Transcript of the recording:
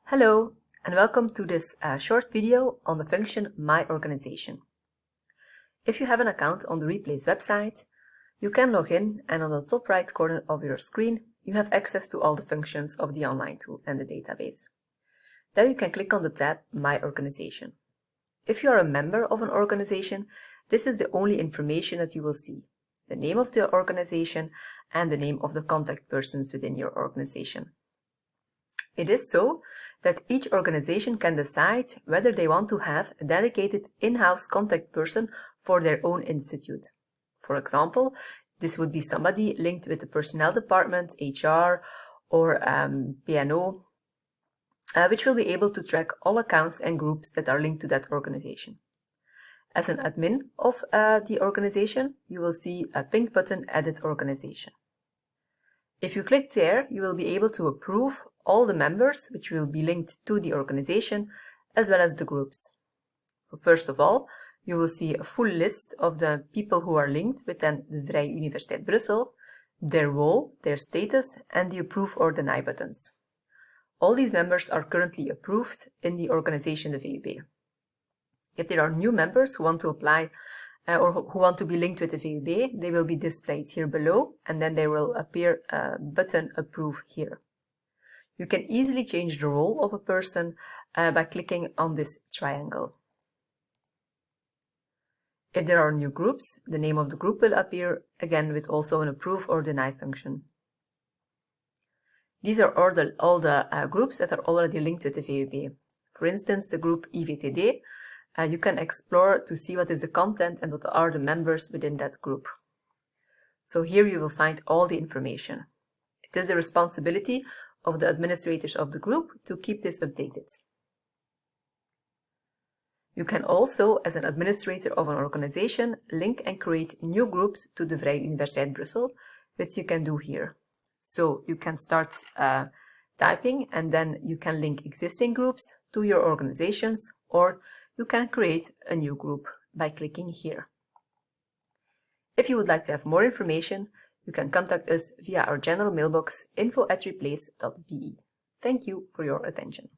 Hello, and welcome to this short video on the function My Organization. If you have an account on the Replace website, you can log in, and on the top right corner of your screen, you have access to all the functions of the online tool and the database. Then you can click on the tab My Organization. If you are a member of an organization, this is the only information that you will see: the name of the organization and the name of the contact persons within your organization. It is so that each organization can decide whether they want to have a dedicated in-house contact person for their own institute. For example, this would be somebody linked with the personnel department, HR, or P&O, which will be able to track all accounts and groups that are linked to that organization. As an admin of the organization, you will see a pink button, Edit Organization. If you click there, you will be able to approve all the members which will be linked to the organization, as well as the groups. So first of all, you will see a full list of the people who are linked within the Vrije Universiteit Brussel, their role, their status, and the approve or deny buttons. All these members are currently approved in the organization, the VUB. If there are new members who want to apply or who want to be linked with the VUB, they will be displayed here below, and then there will appear a button Approve here. You can easily change the role of a person by clicking on this triangle. If there are new groups, the name of the group will appear, again with also an Approve or Deny function. These are all the groups that are already linked with the VUB. For instance, the group IVTD. You can explore to see what is the content and what are the members within that group. So here you will find all the information. It is the responsibility of the administrators of the group to keep this updated. You can also, as an administrator of an organization, link and create new groups to the Vrije Universiteit Brussel, which you can do here. So you can start typing, and then you can link existing groups to your organizations, or you can create a new group by clicking here. If you would like to have more information, you can contact us via our general mailbox info@replace.be. Thank you for your attention.